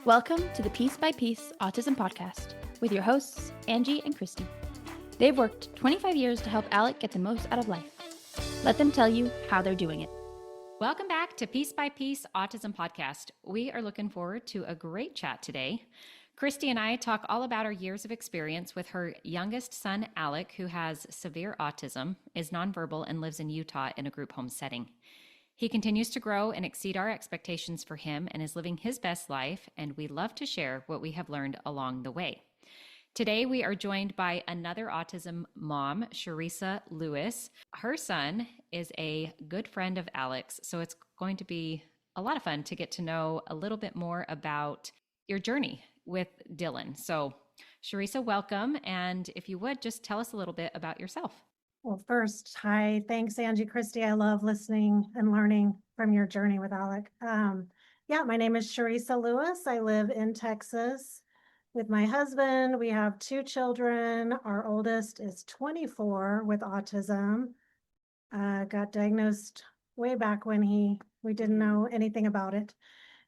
Welcome to the Piece by Piece Autism Podcast with your hosts, Angie and Christy. They've worked 25 years to help Alec get the most out of life. Let them tell you how they're doing it. Welcome back to Piece by Piece Autism Podcast. We are looking forward to a great chat today. Christy and I talk all about our years of experience with her youngest son, Alec, who has severe autism, is nonverbal, and lives in Utah in a group home setting. He continues to grow and exceed our expectations for him and is living his best life, and we love to share what we have learned along the way. Today, we are joined by another autism mom, Sharisa Lewis. Her son is a good friend of Alec's, so it's going to be a lot of fun to get to know a little bit more about your journey with Dylan. So, Sharisa, welcome, and if you would, just tell us a little bit about yourself. Well, first, hi. Thanks, Angie, Christy. I love listening and learning from your journey with Alec. My name is Sharisa Lewis. I live in Texas with my husband. We have 2 children. Our oldest is 24 with autism. Got diagnosed way back when we didn't know anything about it.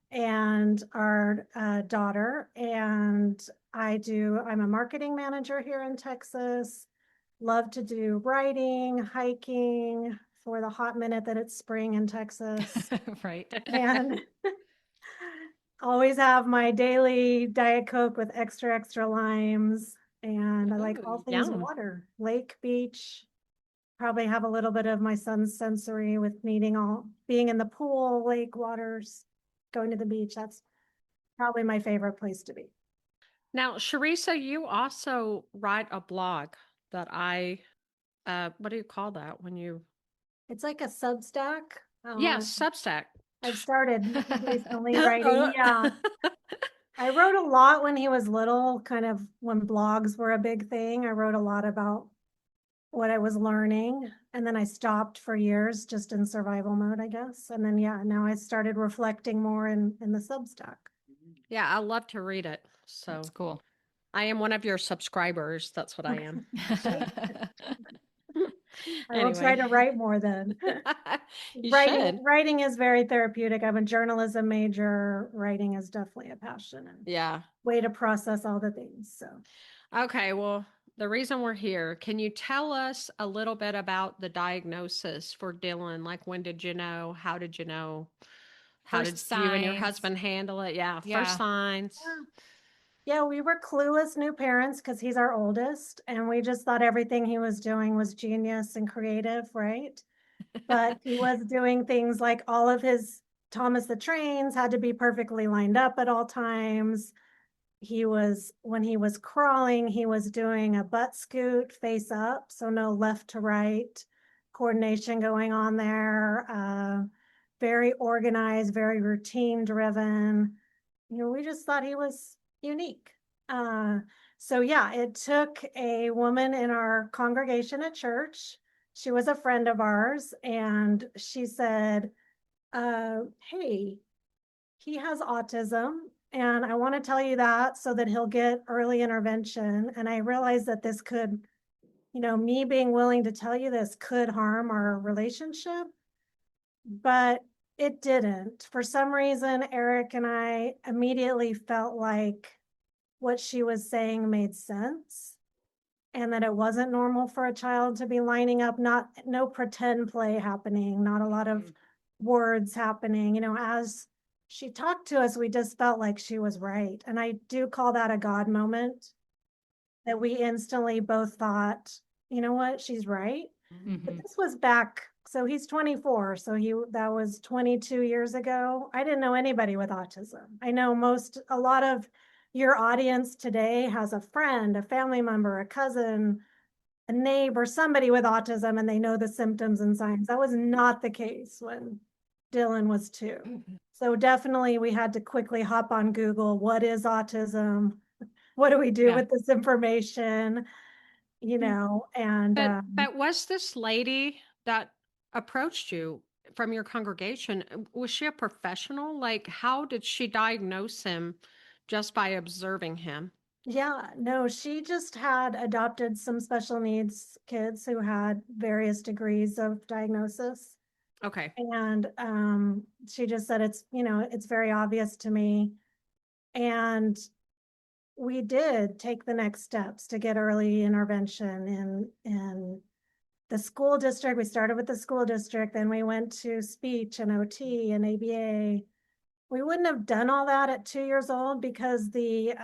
And our daughter, and I'm a marketing manager here in Texas. Love to do writing, hiking for the hot minute that it's spring in Texas. Right. And always have my daily Diet Coke with extra limes. And I like all things water, lake, beach. Probably have a little bit of my son's sensory with being in the pool, lake, waters, going to the beach. That's probably my favorite place to be. Now, Sharisa, you also write a blog that what do you call that when you? It's like a Substack. Yes, Substack. I've started recently writing. Yeah. I wrote a lot when he was little, kind of when blogs were a big thing. I wrote a lot about what I was learning. And then I stopped for years just in survival mode, I guess. And then, now I started reflecting more in the Substack. Yeah, I love to read it. So that's cool. I am one of your subscribers. That's what I am. I will try to write more then. Writing is very therapeutic. I'm a journalism major. Writing is definitely a passion and way to process all the things. So, okay, well, the reason we're here, can you tell us a little bit about the diagnosis for Dylan? Like, when did you know? How did you know? How did you and your husband handle it? First signs. Yeah, we were clueless new parents because he's our oldest, and we just thought everything he was doing was genius and creative, right? But he was doing things like all of his Thomas the Trains had to be perfectly lined up at all times. When he was crawling, he was doing a butt scoot face up, so no left to right coordination going on there. Very organized, very routine driven. We just thought he was unique. It took a woman in our congregation at church. She was a friend of ours, and she said, hey, he has autism, and I want to tell you that so that he'll get early intervention. And I realized that this could, me being willing to tell you this could harm our relationship, but it didn't. For some reason, Eric and I immediately felt like what she was saying made sense and that it wasn't normal for a child to be lining up, no pretend play happening, not a lot of words happening. As she talked to us, we just felt like she was right. And I do call that a God moment, that we instantly both thought, you know what, she's right. Mm-hmm. But this was back, so he's 24, so that was 22 years ago. I didn't know anybody with autism. I know a lot of your audience today has a friend, a family member, a cousin, a neighbor, somebody with autism, and they know the symptoms and signs. That was not the case when Dylan was 2. Mm-hmm. So definitely we had to quickly hop on Google. What is autism? What do we do with this information? But was this lady that approached you from your congregation, was she a professional? Like, how did she diagnose him just by observing him? Yeah, no, she just had adopted some special needs kids who had various degrees of diagnosis. Okay. And she just said, it's very obvious to me. And we did take the next steps to get early intervention in the school district. We started with the school district, then we went to speech and OT and ABA. We wouldn't have done all that at 2 years old because the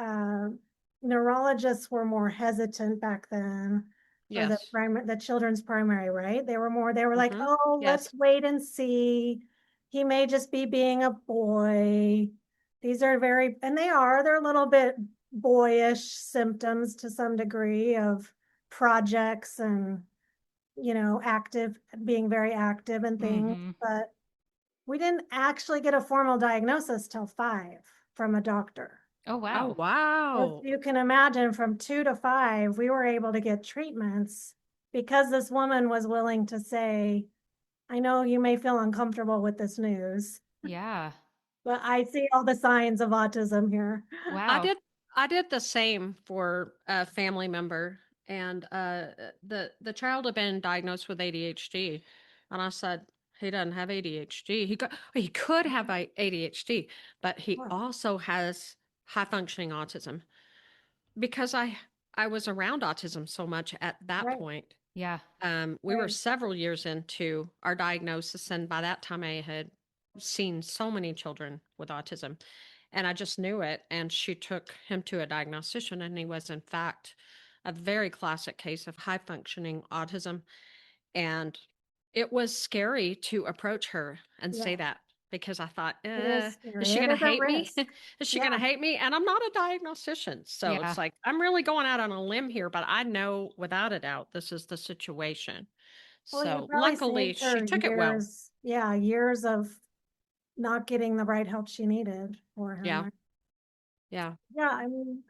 neurologists were more hesitant back then for Yes. the children's primary, right? They were like, oh, Yes. let's wait and see. He may just be being a boy. These are they're a little bit boyish symptoms to some degree of projects and, being very active and things. But we didn't actually get a formal diagnosis till 5 from a doctor. Oh, Oh, wow. If wow. you can imagine, from 2 to 5, we were able to get treatments because this woman was willing to say, I know you may feel uncomfortable with this news, Yeah. but I see all the signs of autism here. Wow. I did the same for a family member, and the child had been diagnosed with ADHD, and I said he doesn't have ADHD. He could have ADHD, but he Wow. also has high functioning autism, because I was around autism so much at that Right. point. Yeah. We were Right. several years into our diagnosis, and by that time I had seen so many children with autism, and I just knew it. And she took him to a diagnostician, and he was, in fact, a very classic case of high functioning autism. And it was scary to approach her and say Yeah, that, because I thought, it is is scary. she It going to is a hate me? risk. Is she Yeah. going to hate me? And I'm not a diagnostician. So Yeah. it's like, I'm really going out on a limb here, but I know without a doubt this is the situation. Well, you So probably luckily saved she her took it well. years of not getting the right help she needed for him. Yeah. Right? Yeah. Yeah, I mean,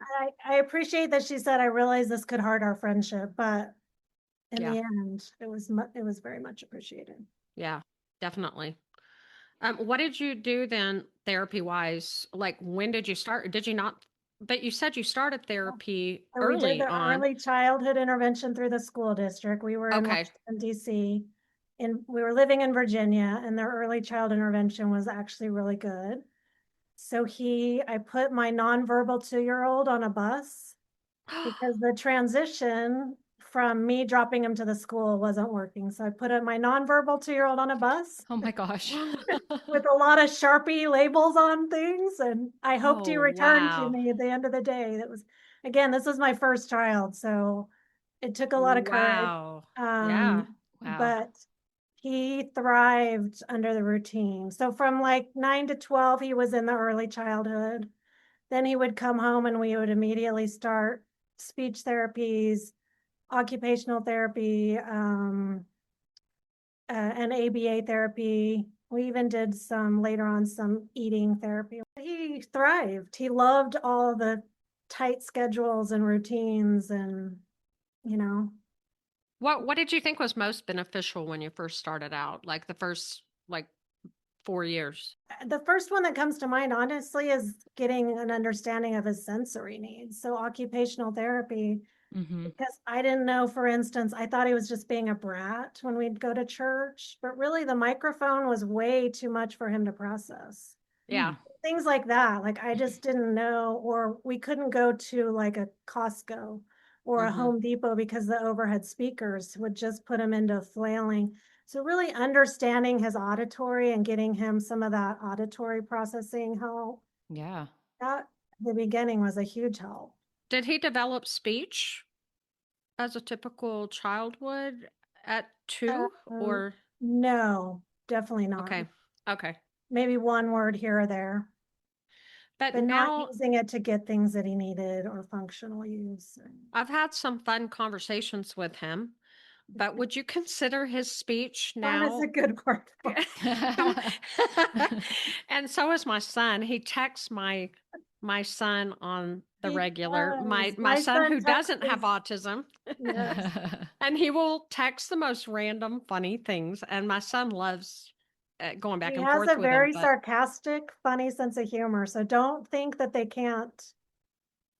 I appreciate that she said, I realize this could hurt our friendship, but in Yeah. the end, it was very much appreciated. Yeah. Definitely. What did you do then, therapy wise? Like, when did you start? Did you not? But you said you started therapy So we did early the on. early childhood intervention through the school district. We were in Okay. Washington, D.C., and we were living in Virginia, and their early child intervention was actually really good. So I put my nonverbal 2-year-old on a bus because the transition from me dropping him to the school wasn't working. So I put my nonverbal 2-year-old on a bus Oh my gosh. with a lot of Sharpie labels on things. And I hoped he Oh, returned to wow. me at the end of the day. Again, this was my first child. So it took a lot of courage. Wow. Yeah. Wow. But he thrived under the routine. So from like 9 to 12, he was in the early childhood. Then he would come home and we would immediately start speech therapies, occupational therapy, and ABA therapy. We even did later on some eating therapy. He thrived. He loved all the tight schedules and routines and, you know. What did you think was most beneficial when you first started out? Like the first 4 years? The first one that comes to mind, honestly, is getting an understanding of his sensory needs. So occupational therapy, because I didn't know, for instance, I thought he was just being a brat when we'd go to church, but really the microphone was way too much for him to process. Yeah. Things like that. Like I just didn't know, or we couldn't go to like a Costco or a Home Depot because the overhead speakers would just put him into flailing. So really understanding his auditory and getting him some of that auditory processing help. Yeah. That the beginning was a huge help. Did he develop speech as a typical child would at 2, or? No, definitely not. Okay. Okay. Maybe one word here or there, But but not now using it to get things that he needed or functional use. I've had some fun conversations with him, but would you consider his speech Fun is a now? good word for it. And so is my son. He texts my son on the He regular. My does. my son, who texts doesn't have autism, Yes. and he will text the most random funny things, and my son loves going back He and has forth a with him. very But sarcastic, funny sense of humor. So don't think that they can't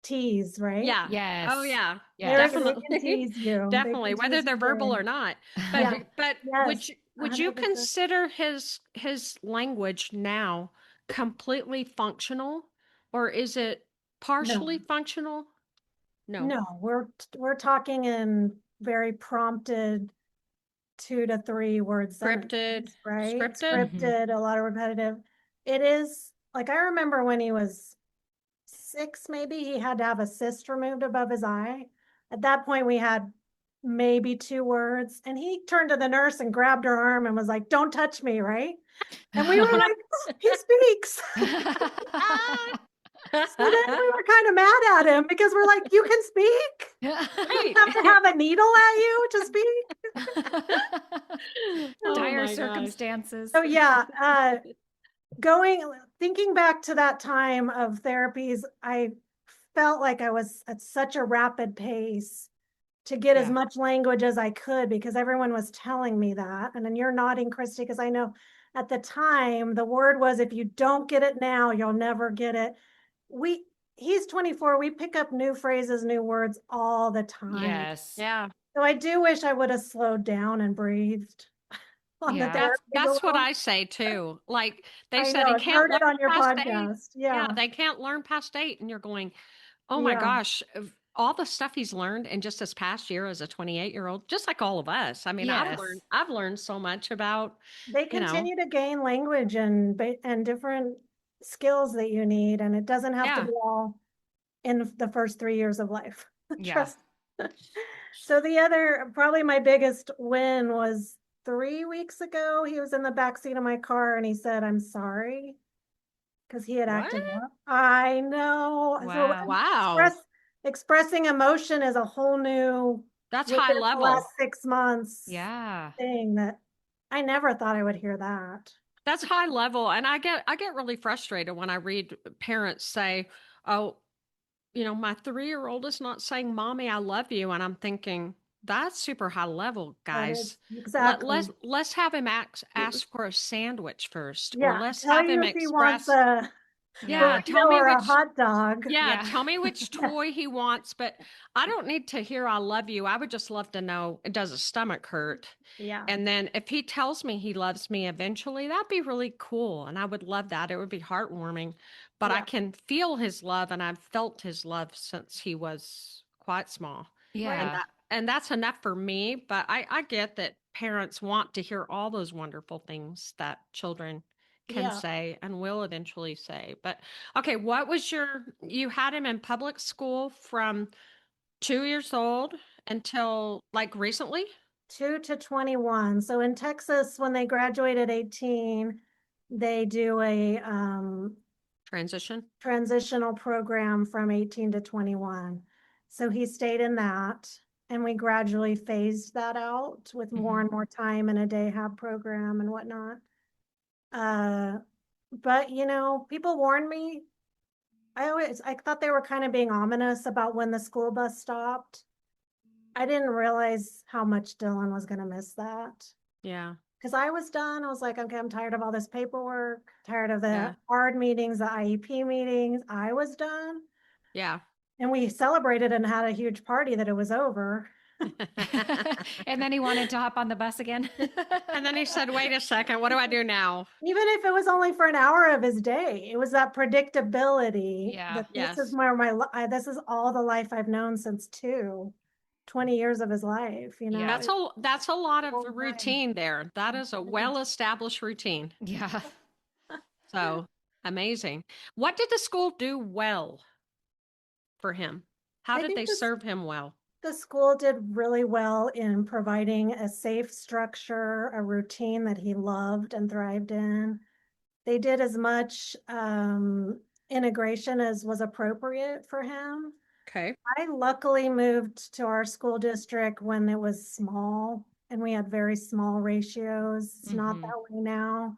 tease, right? yeah. Yes. Oh yeah. Yes. They can Definitely. tease you. They Definitely, can whether tease they're you verbal good. or not. Yeah. But Yes. would you 100%. consider his language now completely functional? or is it partially No. functional? No. No, we're talking in very prompted 2 to 3 word Scripted, sentences, right? scripted. Scripted, a lot of repetitive. It is like I remember when he was 6, maybe he had to have a cyst removed above his eye. At that point, we had maybe 2 words, and he turned to the nurse and grabbed her arm and was like, "Don't touch me," right? And we were like, "He speaks." So then we were kind of mad at him because we're like, "You can speak? You have to have a needle at you to speak?" Dire circumstances. So yeah, thinking back to that time of therapies, I felt like I was at such a rapid pace to get as much language as I could because everyone was telling me that. And then you're nodding, Christy, because I know at the time the word was if you don't get it now, you'll never get it. He's 24. We pick up new phrases, new words all the time. Yes. Yeah. So I do wish I would have slowed down and breathed. That's what I say too. Like they said, know, he can't learn it on your past 8. podcast. Yeah. They can't learn past 8, and you're going, oh my gosh, all the stuff he's learned in just this past year as a 28-year-old, just like all of us. I mean, I've learned so much about. They continue to gain language and different skills that you need, and it doesn't have to be all in the first 3 years of life. Trust. So the other, probably my biggest win was 3 weeks ago. He was in the backseat of my car and he said, "I'm sorry," because he had acted up. I know. Wow. Expressing emotion is a whole new. That's high level. The last 6 months. Yeah. Thing that I never thought I would hear that. That's high level. And I get really frustrated when I read parents say, oh, my 3-year-old is not saying, "Mommy, I love you." And I'm thinking, that's super high level, guys. Exactly. Let's have him ask for a sandwich first. Yeah. Or let's tell have you him if he express. wants Tell me a which hot dog. Tell me which toy he wants. But I don't need to hear "I love you." I would just love to know, does his stomach hurt? Yeah. And then if he tells me he loves me eventually, that'd be really cool. And I would love that. It would be heartwarming. But I can feel his love, and I've felt his love since he was quite small. Yeah. And that's enough for me. But I get that parents want to hear all those wonderful things that children can say and will eventually say. But okay, you had him in public school from 2 years old until like recently? 2 to 21. So in Texas, when they graduate at 18, they do a transitional program from 18 to 21. So he stayed in that, and we gradually phased that out with more and more time in a day hab program and whatnot. But people warned me. I thought they were kind of being ominous about when the school bus stopped. I didn't realize how much Dylan was going to miss that. Yeah. Because I was done. I was like, okay, I'm tired of all this paperwork, tired of the hard meetings, the IEP meetings. I was done. Yeah. And we celebrated and had a huge party that it was over. And then he wanted to hop on the bus again. And then he said, wait a second, what do I do now? Even if it was only for an hour of his day, it was that predictability. Yeah. This is where this is all the life I've known since 20 years of his life, Yeah. That's a lot of routine there. That is a well-established routine. Yeah. So amazing. What did the school do well for him? How did they serve him well? The school did really well in providing a safe structure, a routine that he loved and thrived in. They did as much integration as was appropriate for him. Okay. I luckily moved to our school district when it was small and we had very small ratios. It's not that way now.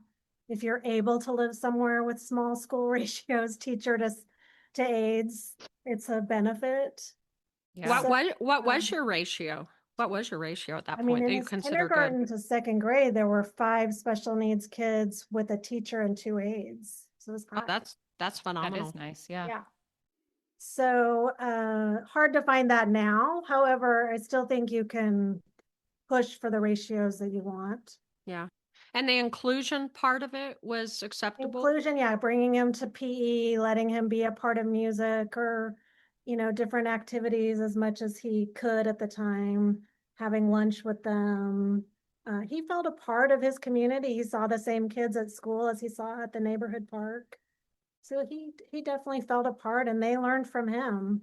If you're able to live somewhere with small school ratios, teacher to aides, it's a benefit. Yeah. What was your ratio? What was your ratio at that point that you consider kindergarten good? to second grade, there were 5 special needs kids with a teacher and 2 aides. So it was that's phenomenal. That is nice. Yeah. Yeah. So hard to find that now. However, I still think you can push for the ratios that you want. Yeah. And the inclusion part of it was acceptable? Inclusion, yeah, bringing him to PE, letting him be a part of music or, different activities as much as he could at the time, having lunch with them. He felt a part of his community. He saw the same kids at school as he saw at the neighborhood park. So he definitely felt a part and they learned from him.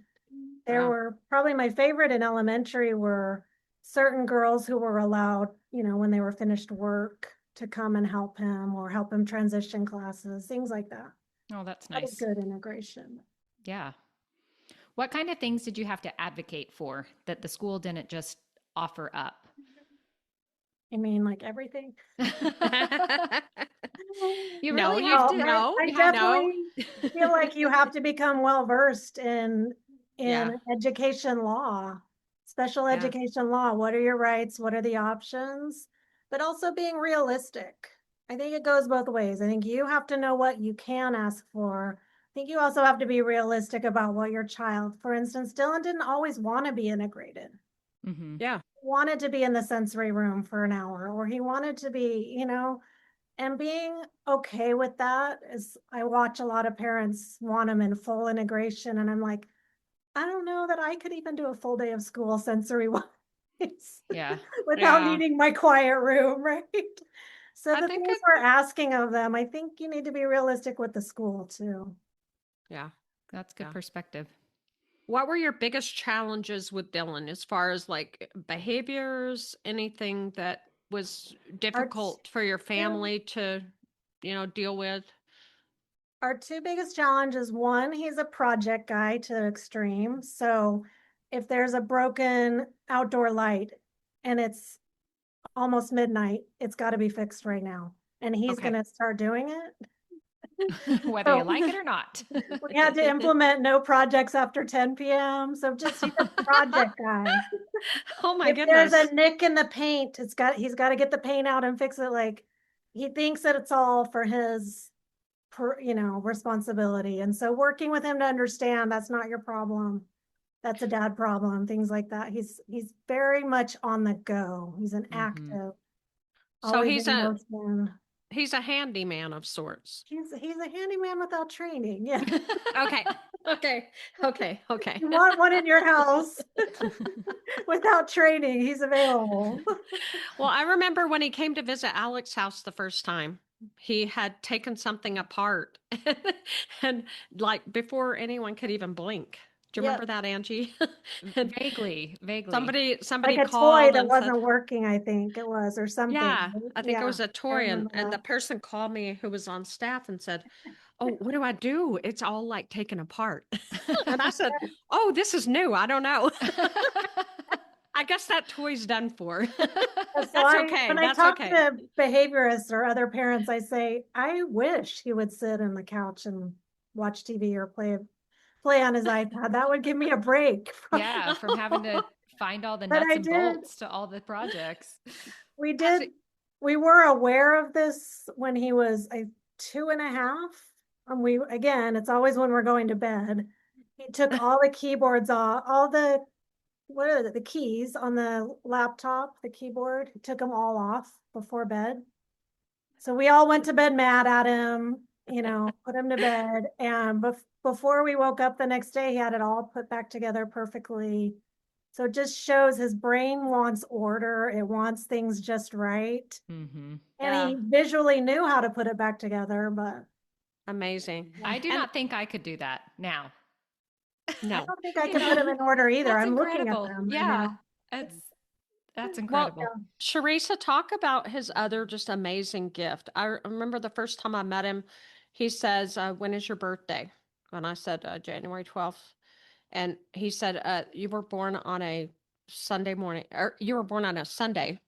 There Wow. were probably my favorite in elementary were certain girls who were allowed, when they were finished work to come and help him or help him transition classes, things like that. Oh, that's That was nice. good integration. Yeah. What kind of things did you have to advocate for that the school didn't just offer up? I mean, like everything. You No, really you have to. no, I you had no. definitely feel like you have to become well versed in Yeah. education law, special Yeah. education law. What are your rights? What are the options? But also being realistic. I think it goes both ways. I think you have to know what you can ask for. I think you also have to be realistic about what your child, for instance, Dylan didn't always want to be integrated. Mm-hmm. Yeah. Wanted to be in the sensory room for an hour, or he wanted to be, and being okay with that is, I watch a lot of parents want them in full integration, and I'm like, I don't know that I could even do a full day of school sensory wise Yeah. without Yeah. needing my quiet room, right? So I the think things we're asking of them, I think you need to be realistic with the school too. yeah. That's good Yeah. perspective. What were your biggest challenges with Dylan as far as like behaviors, anything that was difficult for your family to, deal with? Our two biggest challenges, one, he's a project guy to extreme. So if there's a broken outdoor light and it's almost midnight, it's got to be fixed right now. And he's Okay. going to start doing it. Whether So you like it or not. we had to implement no projects after 10 p.m. So just he's a project guy. Oh my If there's goodness. a nick in the paint, he's got to get the paint out and fix it. Like he thinks that it's all for his responsibility. And so working with him to understand that's not your problem. That's a dad problem, things like that. He's very much on the go. He's an active, So always in motion. he's a handyman of sorts. He's a handyman without training. Yeah. Okay. Okay. You want one in your house without training, he's available. Well, I remember when he came to visit Alec's house the first time, he had taken something apart and like before anyone could even blink. Do you remember that, Angie? Vaguely. Somebody like a called toy that and wasn't said, working, I think it was, or something. yeah, I think it was a I toy. And remember the that. person called me who was on staff and said, oh, what do I do? It's all like taken apart. And I said, oh, this is new. I don't know. I guess that toy's done for. That's okay. When I talk to behaviorists or other parents, I say, I wish he would sit on the couch and watch TV or play on his iPad. That would give me a break. Yeah, from having to find all the But nuts I and did. bolts to all the projects. We were aware of this when he was 2.5. And it's always when we're going to bed. He took all the keyboards off, all the what are the keys on the laptop, the keyboard, he took them all off before bed. So we all went to bed mad at him, put him to bed. And before we woke up the next day, he had it all put back together perfectly. So it just shows his brain wants order. It wants things just right. Mm-hmm. And he visually knew how to put it back together, but. Amazing. I do not think I could do that now. No. I don't think I can put them in order either. I'm incredible. looking at them. Yeah. That's incredible. Well, Sharisa, talk about his other just amazing gift. I remember the first time I met him, he says, when is your birthday? And I said, January 12th. And he said, you were born on a Sunday morning, or you were born on a Sunday.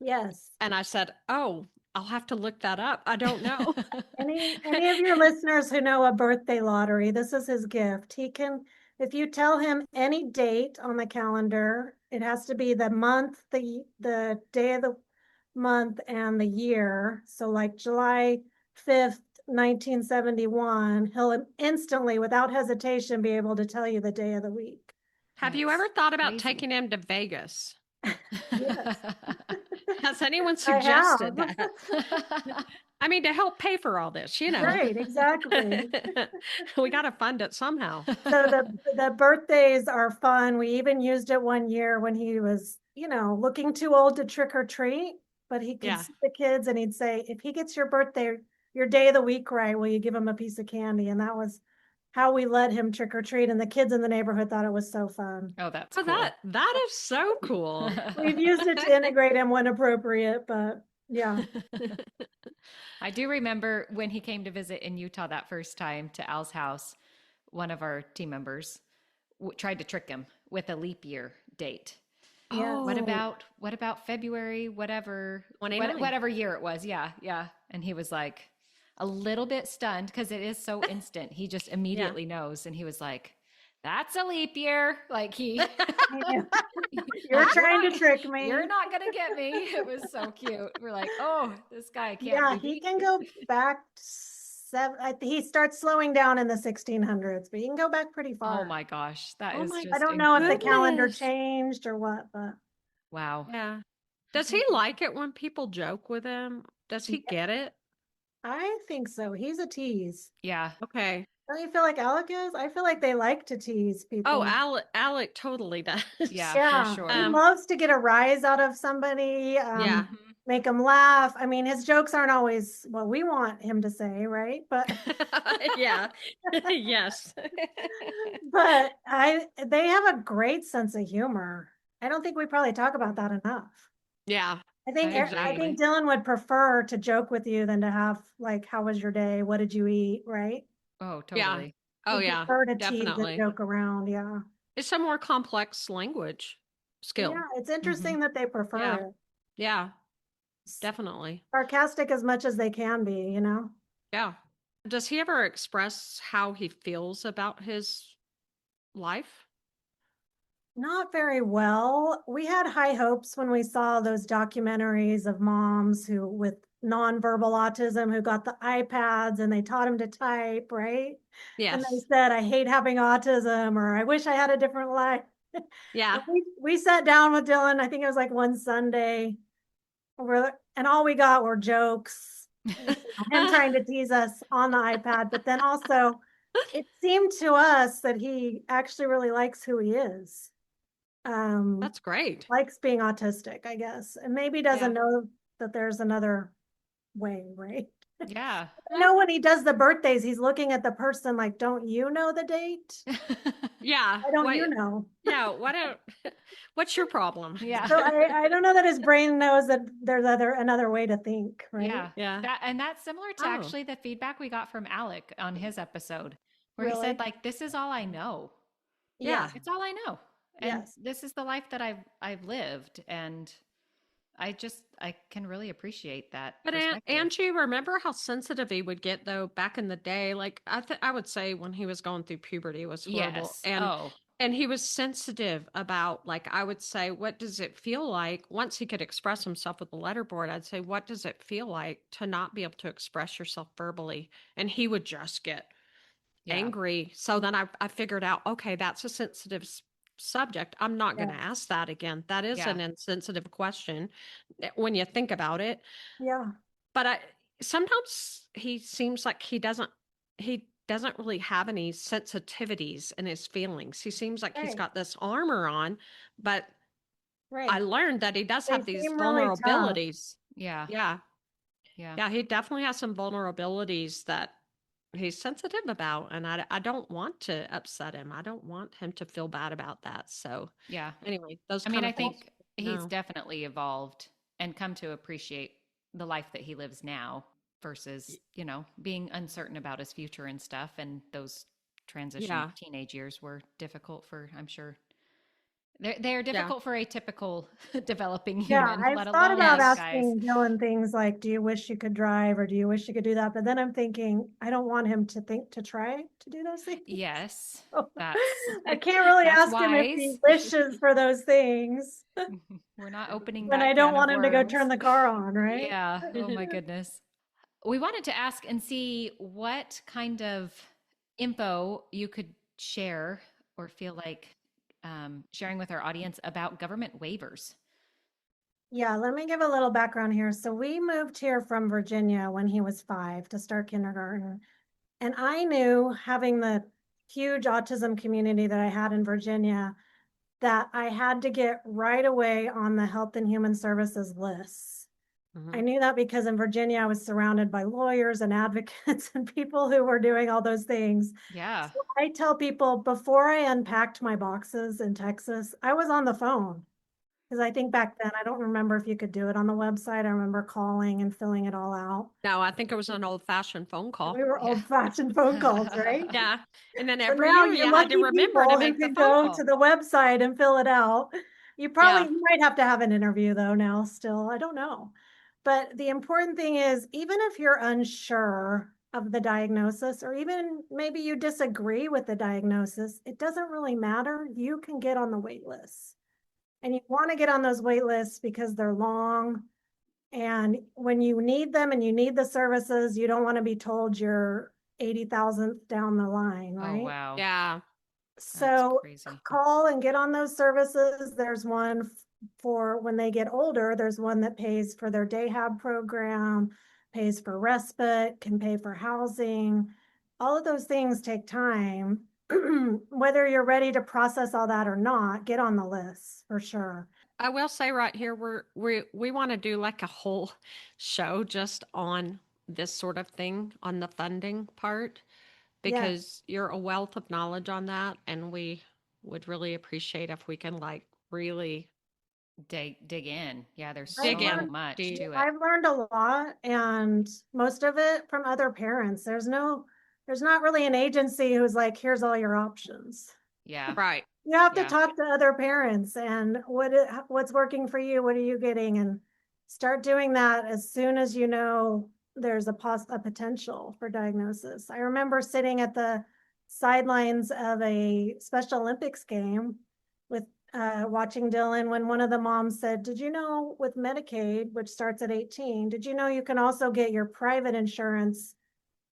Yes. And I said, oh, I'll have to look that up. I don't know. Any of your listeners who know a birthday lottery, this is his gift. He can, if you tell him any date on the calendar, it has to be the month, the day of the month and the year. So like July 5th, 1971, he'll instantly, without hesitation, be able to tell you the day of the week. Have you ever thought about taking him to Vegas? Yes. Has anyone I suggested have. that? I mean, to help pay for all this, Right, exactly. We got to fund it somehow. So the birthdays are fun. We even used it one year when he was, looking too old to trick or treat, but he could Yeah. see the kids and he'd say, if he gets your day of the week right, will you give him a piece of candy? And that was how we let him trick or treat. And the kids in the neighborhood thought it was so fun. Oh, that's Oh, cool. that is so cool. We've used it to integrate him when appropriate, but yeah. I do remember when he came to visit in Utah that first time to Al's house, one of our team members tried to trick him with a leap year date. Yeah. What about February, whatever 29. whatever year it was? Yeah, yeah. And he was like a little bit stunned because it is so instant. He just immediately knows, and he was like, "That's a leap year." Like he, You're trying to trick me. You're not gonna get me. It was so cute. We're like, "Oh, this guy can't." Yeah, be he beat." can go back he starts slowing down in the 1600s, but he can go back pretty far. Oh my gosh, that Oh is my just I don't know if the calendar goodness. changed or what, but wow. Yeah. Does he like it when people joke with him? Does he get it? I think so. He's a tease. Yeah. Okay. Don't you feel like Alec is? I feel like they like to tease people. Oh, Alec totally does. Yeah, Yeah, for sure. he loves to get a rise out of somebody, Yeah. make them laugh. I mean, his jokes aren't always what we want him to say, right? But Yeah. Yes. but they have a great sense of humor. I don't think we probably talk about that enough. Yeah. I think Exactly. Dylan would prefer to joke with you than to have like, how was your day? What did you eat? Right? Oh, Yeah. totally. Oh, He'd yeah. prefer to tease and Definitely. joke around. Yeah. It's a more complex language skill. Yeah. It's interesting that they prefer it. Yeah. Definitely. Sarcastic as much as they can be, Yeah. Does he ever express how he feels about his life? Not very well. We had high hopes when we saw those documentaries of moms who with nonverbal autism who got the iPads and they taught them to type, right? And they Yes. said, I hate having autism, or I wish I had a different life. Yeah. We sat down with Dylan, I think it was like one Sunday, and all we got were jokes, him trying to tease us on the iPad, but then also it seemed to us that he actually really likes who he is. That's great. Likes being autistic, I guess, and maybe doesn't know that there's another way, right? Yeah. I know when he does the birthdays, he's looking at the person like, don't you know the date? Yeah. Why don't you know? Yeah. What's your problem? Yeah. So I don't know that his brain knows that there's another way to think, right? Yeah. Yeah. That's similar to actually the feedback we got from Alec on his episode, where he Really? said, like, this is all I know. Yeah. It's all I know. And Yes. this is the life that I've lived. And I can really appreciate that. But perspective. Angie, remember how sensitive he would get though back in the day? Like I would say when he was going through puberty, it was horrible. Yes. And he was sensitive about, like, I would say, what does it feel like? Once he could express himself with the letterboard, I'd say, what does it feel like to not be able to express yourself verbally? And he would just get angry. So then I figured out, okay, that's a sensitive subject. I'm not going to ask that again. That is an insensitive question when you think about it. Yeah. But sometimes he seems like he doesn't really have any sensitivities in his feelings. He seems like he's got this armor on, but I learned that he does have these vulnerabilities. Yeah. Yeah. Yeah. He definitely has some vulnerabilities that he's sensitive about, and I don't want to upset him. I don't want him to feel bad about that. So anyway, I think he's definitely evolved and come to appreciate the life that he lives now versus, being uncertain about his future and stuff. And those transition teenage years were difficult for, I'm sure. They're difficult for a typical developing human. I've thought about asking Dylan things like, do you wish you could drive, or do you wish you could do that? But then I'm thinking, I don't want him to try to do those things. Yes. I can't really ask him if he wishes for those things. We're not opening when that I don't can want of him to go worms. turn the car on, right? Yeah. Oh my goodness. We wanted to ask and see what kind of info you could share or feel like sharing with our audience about government waivers. Yeah, let me give a little background here. So we moved here from Virginia when he was 5 to start kindergarten. And I knew, having the huge autism community that I had in Virginia, that I had to get right away on the Health and Human Services lists. I knew that because in Virginia, I was surrounded by lawyers and advocates and people who were doing all those things. Yeah. So I tell people, before I unpacked my boxes in Texas, I was on the phone. Because I think back then, I don't remember if you could do it on the website. I remember calling and filling it all out. No, I think it was an old-fashioned phone call. We were Yeah. old-fashioned phone calls, right? Yeah. And then So every now year you're you had to lucky remember to people who make the can phone go call. to the website and fill it out. You Yeah. might have to have an interview though now still. I don't know. But the important thing is, even if you're unsure of the diagnosis, or even maybe you disagree with the diagnosis, it doesn't really matter. You can get on the wait list. And you want to get on those wait lists because they're long. And when you need them and you need the services, you don't want to be told you're 80,000th down the line, Oh, right? wow. Yeah. So crazy. call and get on those services. There's one for when they get older. There's one that pays for their day hab program, pays for respite, can pay for housing. All of those things take time. Whether you're ready to process all that or not, get on the list for sure. I will say right here, we want to do like a whole show just on this sort of thing, on the funding part, Yes. because you're a wealth of knowledge on that, and we would really appreciate if we can like really Dig in. Yeah, there's dig so in much deep. to it. I've learned a lot, and most of it from other parents. There's not really an agency who's like, here's all your options. Yeah. Right. You have to Yeah. talk to other parents and what's working for you, what are you getting, and start doing that as soon as you know there's a potential for diagnosis. I remember sitting at the sidelines of a Special Olympics game with watching Dylan when one of the moms said, "Did you know with Medicaid, which starts at 18, did you know you can also get your private insurance,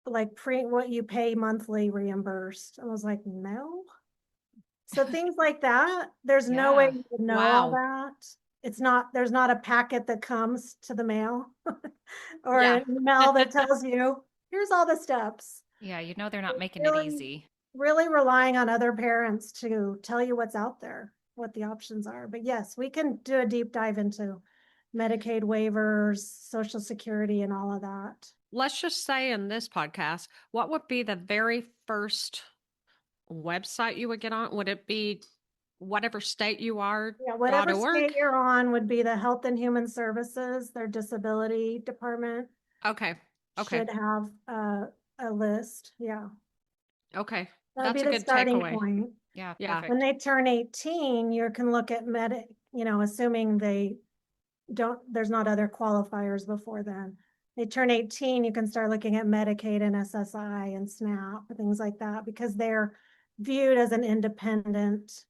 like what you pay monthly, reimbursed?" I was like, "No." So things like that, there's no way Yeah. you would know all Wow. that. There's not a packet that comes to the mail or Yeah. an email that tells you, here's all the steps. Yeah. You know, they're not making it Really, easy. really relying on other parents to tell you what's out there, what the options are. But yes, we can do a deep dive into Medicaid waivers, Social Security, and all of that. Let's just say in this podcast, what would be the very first website you would get on? Would it be whatever state you are Yeah, whatever .org? state you're on would be the Health and Human Services, their disability department. Okay. Okay. Should have a list. Yeah. Okay. That would That's be a the good starting takeaway. point. Yeah. Yeah. When Perfect. they turn 18, you can look at assuming there's not other qualifiers before then. They turn 18, you can start looking at Medicaid and SSI and SNAP, things like that, because they're viewed as an independent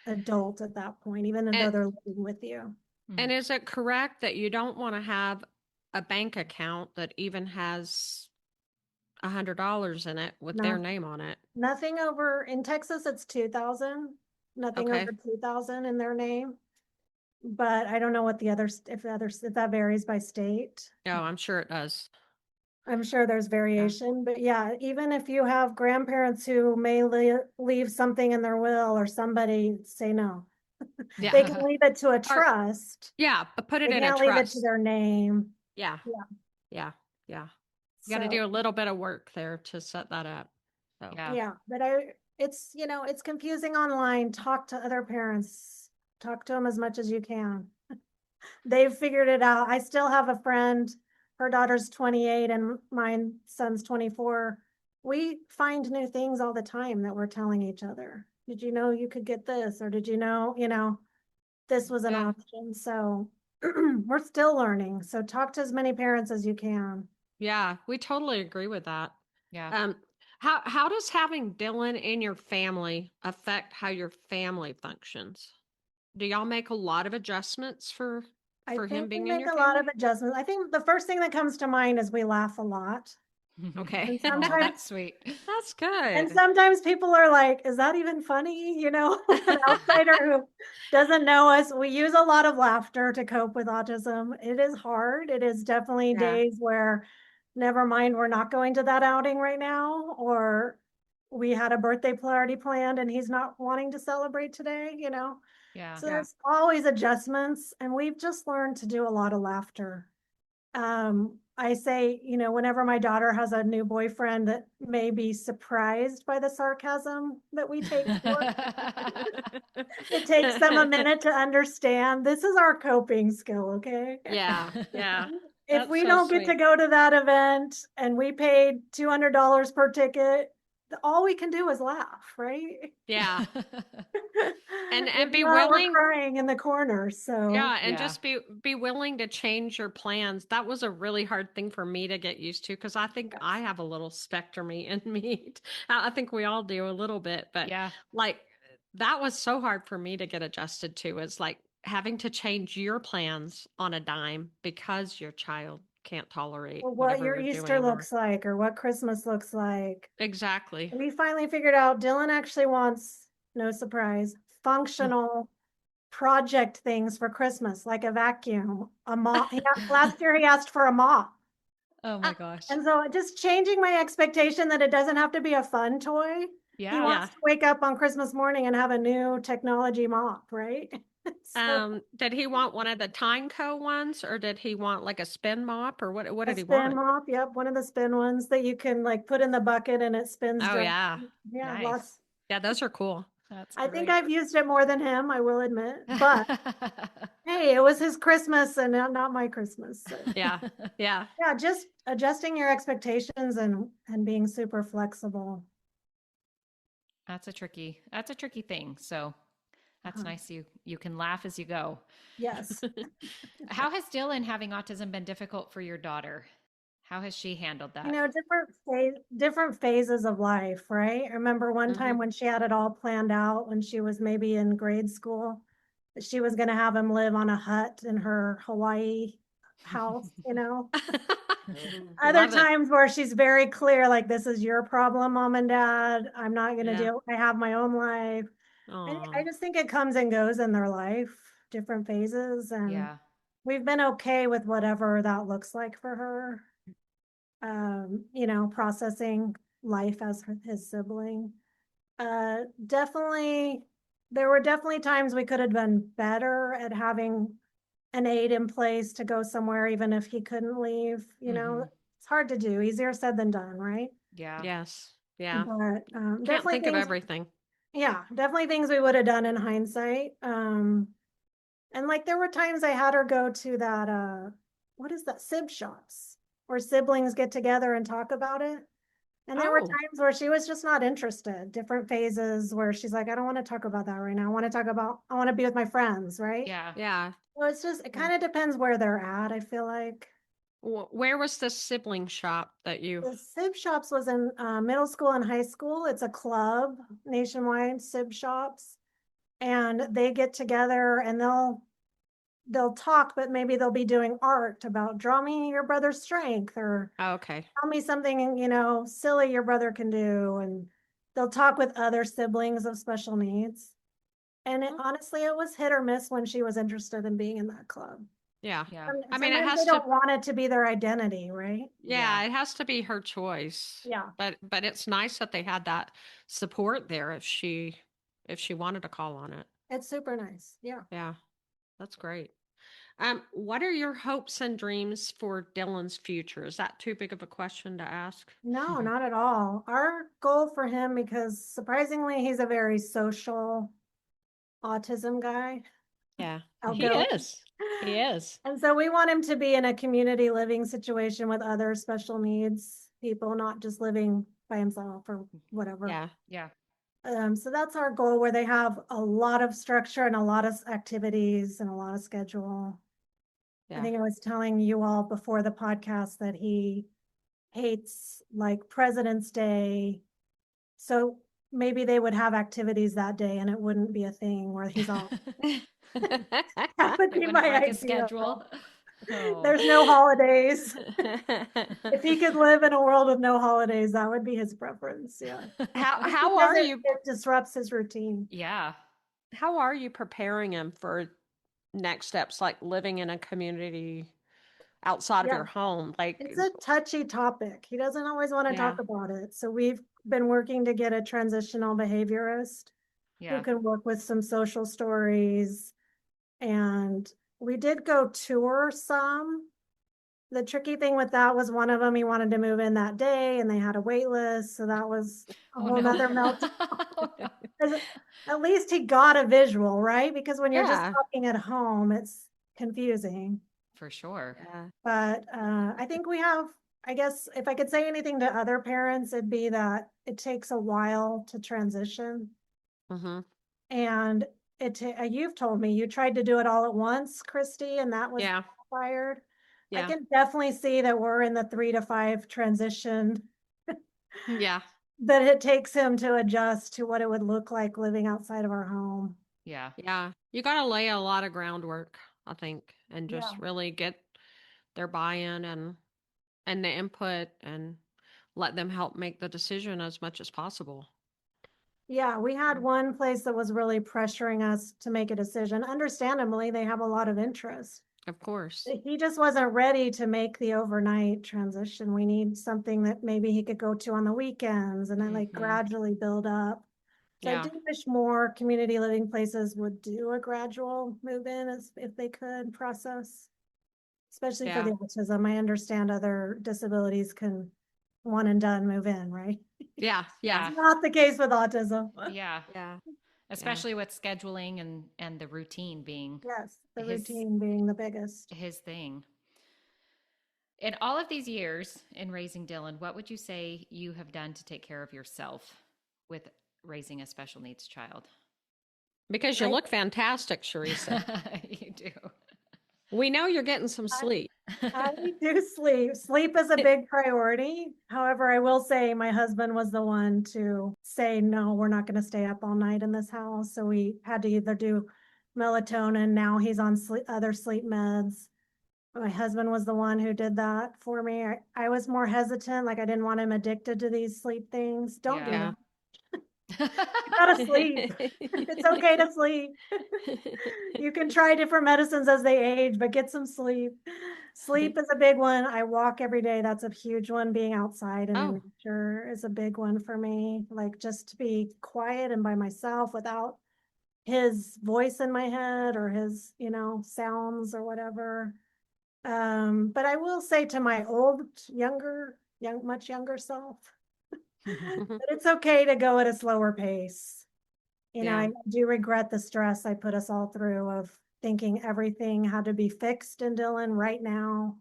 adult at that point, even though And, they're living with you. and is it correct that you don't want to have a bank account that even has $100 in it with their No, name on it? nothing over in Texas, it's 2,000, nothing Okay. over 2,000 in their name. But I don't know what if that varies by state. Oh, I'm sure it does. I'm sure there's variation, but yeah, even if you have grandparents who may leave something in their will, or somebody say no, Yeah. they can leave it to a Or, trust. yeah, but put it They in a can't leave it to trust. their name. Yeah. Yeah. Yeah. Yeah. You got to So do a little bit of work there to set that up. So, Yeah. yeah, but it's confusing online. Talk to other parents. Talk to them as much as you can. They've figured it out. I still have a friend, her daughter's 28 and my son's 24. We find new things all the time that we're telling each other. Did you know you could get this? Or did you know, this was an yeah. option? So we're still learning. So talk to as many parents as you can. Yeah, we totally agree with that. Yeah. How does having Dylan in your family affect how your family functions? Do y'all make a lot of adjustments for I him think we being in make your a lot family? of adjustments. I think the first thing that comes to mind is we laugh a lot. Okay. And Oh, sometimes that's sweet. That's and good. sometimes people are like, is that even funny? You know, an outsider who doesn't know us. We use a lot of laughter to cope with autism. It is hard. It is definitely Yeah. days where, never mind, we're not going to that outing right now, or we had a birthday party planned and he's not wanting to celebrate today, you know? Yeah. So Yeah. there's always adjustments, and we've just learned to do a lot of laughter. I say, you know, whenever my daughter has a new boyfriend that may be surprised by the sarcasm that we take forth, it takes them a minute to understand this is our coping skill, okay? Yeah. Yeah. If That's we so don't get to sweet. go to that event and we paid $200 per ticket, all we can do is laugh, right? Yeah. And If be not, we're willing. crying in the corner. So Yeah, and Yeah. just be willing to change your plans. That was a really hard thing for me to get used to because I think I have a little spectrumy in me. I think we all do a little bit, but Yeah. like that was so hard for me to get adjusted to. Is like having to change your plans on a dime because your child can't tolerate or what whatever your you're Easter doing. looks like or what Christmas looks like. Exactly. We finally figured out Dylan actually wants, no surprise, functional project things for Christmas, like a vacuum, a mop. Last year he asked for a mop. Oh my gosh. And so just changing my expectation that it doesn't have to be a fun toy. He Yeah. wants to wake up on Christmas morning and have a new technology mop, right? So Did he want one of the Tyneco ones or did he want like a spin mop or what a did he spin want? mop, yep, one of the spin ones that you can like put in the bucket and it spins Oh dry. yeah. Yeah, Nice. lots. Yeah, those are cool. That's I think great. I've used it more than him, I will admit. But hey, it was his Christmas and not my Christmas. So. Yeah. Yeah. Yeah, just adjusting your expectations and being super flexible. That's a tricky thing. So that's Uh-huh. nice. You can laugh as you go. Yes. How has Dylan having autism been difficult for your daughter? How has she handled You that? know, different phases of life, right? I remember one time when she had it all planned out when she was maybe in grade school, that she was going to have him live on a hut in her Hawaii house, you know. Other Love it. times where she's very clear, like, this is your problem, mom and dad. I'm not going to Yeah. deal. I have my own life. And I Oh, just think it comes and goes in their life, different phases. And Yeah. we've been okay with whatever that looks like for her. You know, processing life as his sibling. Definitely, there were definitely times we could have done better at having an aide in place to go somewhere, even if he couldn't leave. You know, it's hard to do, easier said than done, right? Yeah. yes. Yeah. But Can't definitely think of things, everything. yeah, definitely things we would have done in hindsight. And like there were times I had her go to that, what is that, sib shops where siblings get together and talk about it. And there were Oh, times where she was just not interested, different phases where she's like, I don't want to talk about that right now. I want to be with my friends, right? Yeah. yeah. So it's just, it Yeah. kind of depends where they're at, I feel like. Where was the sibling shop that you? The Sib Shops was in middle school and high school. It's a club nationwide, Sib Shops. And they get together and they'll talk, but maybe they'll be doing art about draw me your brother's strength or Oh, okay. tell me something, you know, silly your brother can do. And they'll talk with other siblings of special needs. And Mm. honestly, it was hit or miss when she was interested in being in that club. Yeah. Yeah. I mean, it Sometimes they has to. don't want it to be their identity, right? Yeah, it has to be her choice. Yeah. But it's nice that they had that support there if she wanted to call on it. It's super nice. Yeah. Yeah. That's great. What are your hopes and dreams for Dylan's future? Is that too big of a question to ask? No, not at all. Our goal for him, because surprisingly, he's a very social autism guy. Yeah. He Outgoing. is. He is. And so we want him to be in a community living situation with other special needs people, not just living by himself or whatever. Yeah. Yeah. So that's our goal, where they have a lot of structure and a lot of activities and a lot of schedule. I Yeah. think I was telling you all before the podcast that he hates like President's Day. So maybe they would have activities that day and it wouldn't be a thing where he's off. That would It be wouldn't my wreck his ideal. schedule. Oh. There's no holidays. If he could live in a world with no holidays, that would be his preference. Yeah. How are you? It disrupts his routine. Yeah. How are you preparing him for next steps, like living in a community outside of your home? Like, it's a touchy topic. He doesn't always want to talk about it. So we've been working to get a transitional behaviorist who can work with some social stories. And we did go tour some. The tricky thing with that was one of them, he wanted to move in that day and they had a wait list. So that was a whole nother meltdown. At least he got a visual, right? Because when you're just talking at home, it's confusing. For sure. Yeah. But I think we have, I guess, if I could say anything to other parents, it'd be that it takes a while to transition. Mm-hmm. And you've told me you tried to do it all at once, Christy, and that was backfired. I can definitely see that we're in the 3 to 5 transition. Yeah. That it takes him to adjust to what it would look like living outside of our home. Yeah. Yeah. You got to lay a lot of groundwork, I think, and just really get their buy-in and the input and let them help make the decision as much as possible. Yeah, we had one place that was really pressuring us to make a decision. Understandably, they have a lot of interest. Of course. He just wasn't ready to make the overnight transition. We need something that maybe he could go to on the weekends and then like gradually build up. So I do wish more community living places would do a gradual move in if they could process, especially for the autism. I understand other disabilities can one and done move in, right? Yeah. Yeah. It's not the case with autism. Yeah. Yeah. Especially with scheduling and the routine being routine being the biggest. His thing. In all of these years in raising Dylan, what would you say you have done to take care of yourself with raising a special needs child? Because you look fantastic, Sharisa. You do. We know you're getting some sleep. I do sleep. Sleep is a big priority. However, I will say my husband was the one to say, no, we're not going to stay up all night in this house. So we had to either do melatonin. Now he's on other sleep meds. My husband was the one who did that for me. I was more hesitant. Like I didn't want him addicted to these sleep things. Don't do that. You gotta sleep. It's okay to sleep. You can try different medicines as they age, but get some sleep. Sleep is a big one. I walk every day. That's a huge one. Being outside and in nature is a big one for me. Like just to be quiet and by myself without his voice in my head or his, sounds or whatever. But I will say to my much younger self, that it's okay to go at a slower pace. I do regret the stress I put us all through of thinking everything had to be fixed in Dylan right now.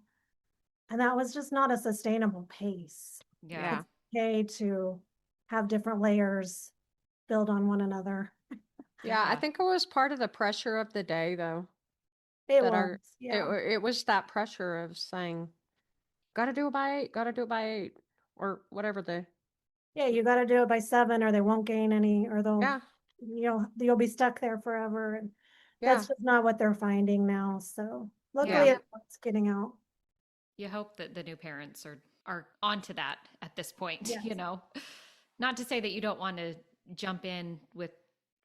And that was just not a sustainable pace. Yeah. It's okay to have different layers build on one another. Yeah, I think it was part of the pressure of the day, though. It was that pressure of saying, gotta do it by 8, or whatever you got to do it by 7 or they won't gain any, or you'll be stuck there forever. And that's just not what they're finding now. So luckily it's getting out. You hope that the new parents are onto that at this point, not to say that you don't want to jump in with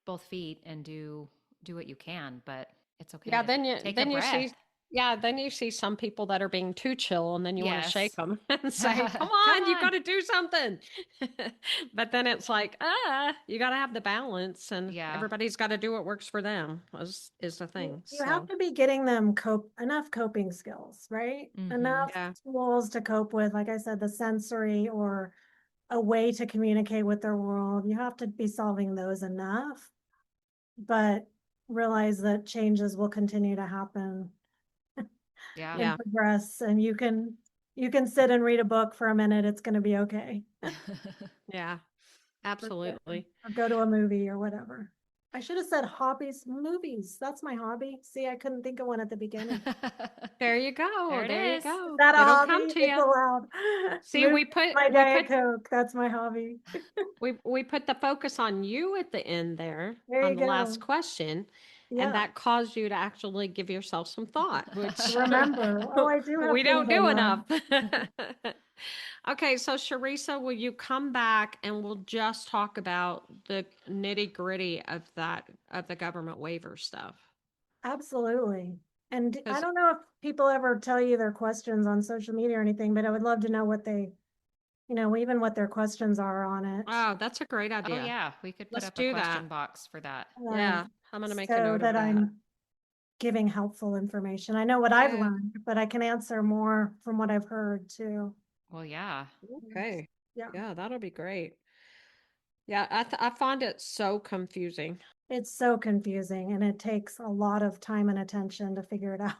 both feet and do what you can, but it's okay. Yeah. Then you see some people that are being too chill, and then you want to shake them and say, come on, you got to do something. But then it's like, you got to have the balance, and everybody's got to do what works for them is the thing. You have to be getting them enough coping skills, right? Enough tools to cope with, like I said, the sensory or a way to communicate with their world. You have to be solving those enough, but realize that changes will continue to happen. And progress, and you can sit and read a book for a minute. It's going to be okay. Yeah, absolutely. Or go to a movie or whatever. I should have said movies. That's my hobby. See, I couldn't think of one at the beginning. There you go. There you go. Is that a hobby? It's allowed. See, we put my Diet Coke. That's my hobby. we put the focus on you at the end there you on go. the last question. and that caused you to actually give yourself some thought, which Remember, oh, I do have we don't things I do love. enough. Okay, so Sharisa, will you come back and we'll just talk about the nitty gritty of the government waiver stuff? Absolutely. And I 'Cause don't know if people ever tell you their questions on social media or anything, but I would love to know what they, even what their questions are on it. oh, that's a great Oh idea. yeah, we could put Let's up a do question that. box for that. Yeah, I'm gonna make a So note of that that. I'm giving helpful information. I know what I've Yeah. learned, but I can answer more from what I've heard too. Well, yeah. Okay. Yeah. Yeah, that'll be great. Yeah, I find it so confusing. It's so confusing and it takes a lot of time and attention to figure it out.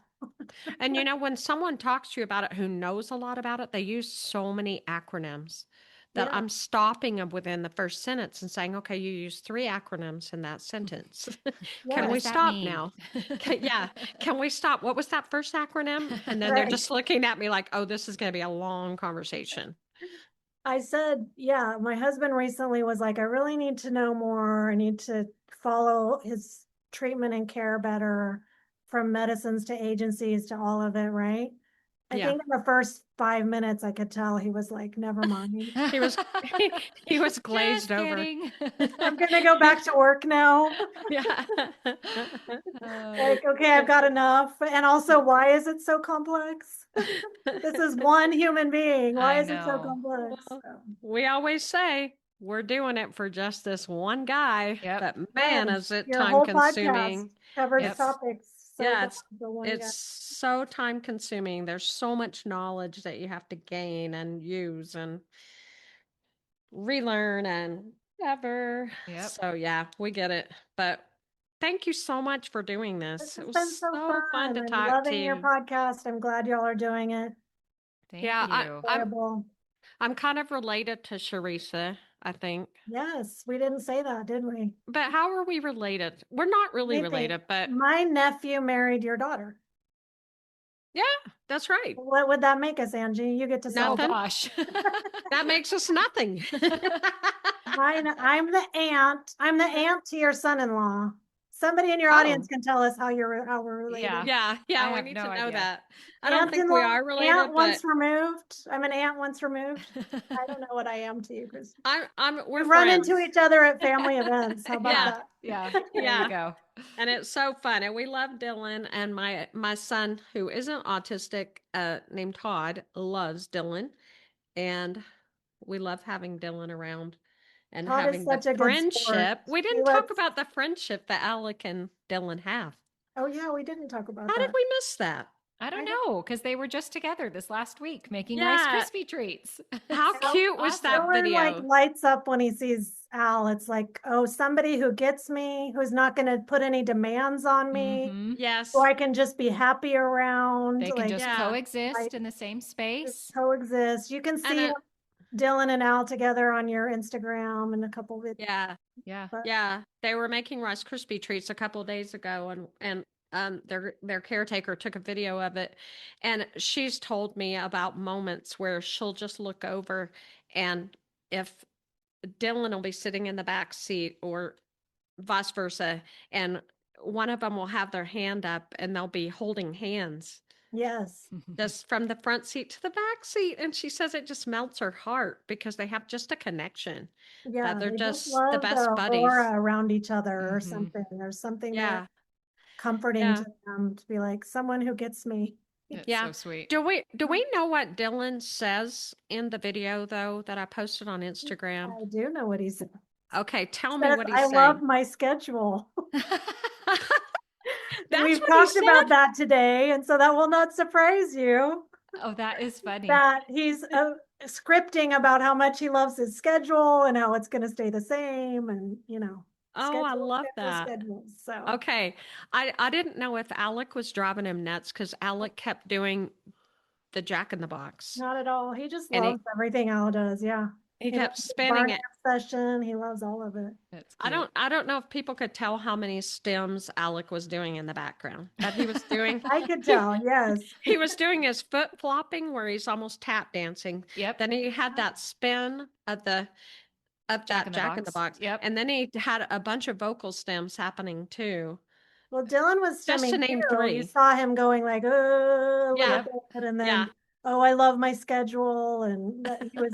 And when someone talks to you about it who knows a lot about it, they use so many acronyms that Yeah. I'm stopping them within the first sentence and saying, okay, you use 3 acronyms in that sentence. Can Yeah. we does that stop mean? now? Can we stop? What was that first acronym? And then they're Right. just looking at me like, oh, this is going to be a long conversation. I said, yeah, my husband recently was like, I really need to know more. I need to follow his treatment and care better, from medicines to agencies to all of it, right? I Yeah. think in the first 5 minutes, I could tell he was like, never mind. He was he was glazed Just over. kidding. I'm gonna go back to work now. Yeah. Like, okay, I've got enough. And also, why is it so complex? This is one human being. Why I is it so know. complex? Well, we always say we're doing it for just this one guy, Yep. but man, Yes, is it your time whole podcast consuming. covers Yep. topics. So Yeah, broad for one it's guy. so time consuming. There's so much knowledge that you have to gain and use and relearn and whatever. Yep. So yeah, we get it. But thank you so much for doing This this. It has was been so so fun fun. to I'm talk to loving your you. podcast. I'm glad y'all are doing it. Thank Yeah, you. Enjoyable. I'm kind of related to Sharisa, I think. Yes, we didn't say that, did we? But how are we related? We're not really Maybe. related, but My nephew married your daughter. yeah, that's right. What would that make us, Angie? You get to Oh solve. Nothing. gosh. That makes us nothing. I'm the aunt. I'm the aunt to your son-in-law. Somebody in your audience can tell us how we're related. Yeah. Yeah, I we have need no to know idea. that. I don't think we are related, Aunt once but removed. I'm an aunt once removed. I don't know what I am to you, Chris. we're We run friends. into each other at family events. How about Yeah. that? Yeah. There Yeah. you go. And it's so fun. And we love Dylan. And my son, who isn't autistic, named Todd, loves Dylan. And we love having Dylan around and Todd is having the such a good sport. friendship. We He didn't talk lets- about the friendship that Alec and Dylan have. Oh yeah, we didn't talk about How that. did we miss that? I don't I don't- know, because they were just together this last week making Yeah. Rice Krispie treats. How cute was that Dylan, video? like lights up when he sees Al. It's like, oh, somebody who gets me, who's not going to put any demands on me, Mhm. Yes. who I can just be happy around. They can like, just Yeah. coexist Like, in the same just space. coexist. You can see Dylan and Al together on your Instagram and a couple videos. Yeah. Yeah. But Yeah. They were making Rice Krispie treats a couple of days ago and their caretaker took a video of it, and she's told me about moments where she'll just look over, and if Dylan will be sitting in the back seat or vice versa, and one of them will have their hand up and they'll be holding hands yes, just from the front seat to the back seat, and she says it just melts her heart because they have just a connection. yeah, they're they just the love best buddies. aura around each other or Mhm. something. There's something Yeah. there comforting Yeah. to them to be like someone who gets me. It's Yeah. so sweet. Do we know what Dylan says in the video though that I posted on Instagram? I do know what he said. Okay, tell me Says, what he's I saying. love my schedule. That's We've what he talked said? about that today, and so that will not surprise you Oh, that is funny. that he's scripting about how much he loves his schedule and how it's going to stay the same, and Oh, I love that. schedules. So Okay. I didn't know if Alec was driving him nuts because Alec kept doing the Jack in the Box. not at all. He just And loves everything Al does. Yeah, He kept loves the spinning it. burn session. He loves all of it. That's I cute. don't know if people could tell how many stems Alec was doing in the background that he was doing. I could tell. Yes. He was doing his foot flopping where he's almost tap dancing. Yep. Then he had that spin of that Jack in the Box. Yep. And then he had a bunch of vocal stems happening too. Well, Dylan was Just to swimming name too. You 3. saw him going like, oh, a little Yeah. bit, and then, Yeah. oh, I love my schedule. And he was,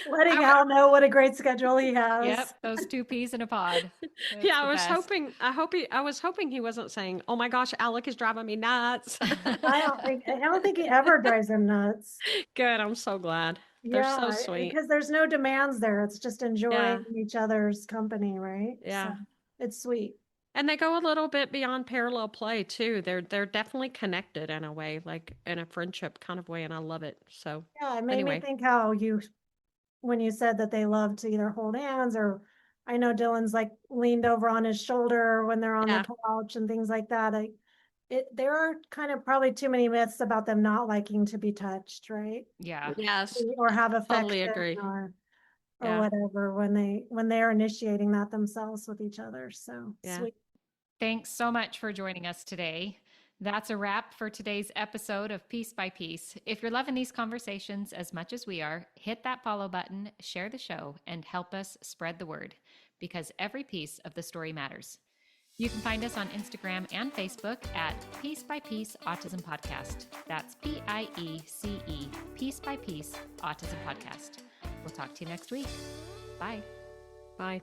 letting I, Al know what a great schedule he has. Yep, those 2 peas in a pod. That's yeah, the best. I was hoping he wasn't saying, "Oh my gosh, Alec is driving me nuts." I don't think he ever drives him nuts. Good, I'm so glad. They're so sweet. Because there's no demands there. It's just enjoying Yeah. each other's company, right? Yeah. So it's sweet. And they go a little bit beyond parallel play too. They're definitely connected in a way, like in a friendship kind of way, and I love it. So Yeah, it made me anyway, think how when you said that they love to either hold hands, or I know Dylan's like leaned over on his shoulder when they're on yeah, the couch and things like that. There are kind of probably too many myths about them not liking to be touched, right? Yeah. yes, Or have totally affection agree. or Yeah. whatever when they're initiating that themselves with each other. So Yeah. sweet. Thanks so much for joining us today. That's a wrap for today's episode of Piece by Piece. If you're loving these conversations as much as we are, hit that follow button, share the show, and help us spread the word, because every piece of the story matters. You can find us on Instagram and Facebook at Piece by Piece Autism Podcast. That's PIECE, Piece by Piece Autism Podcast. We'll talk to you next week. Bye. Bye.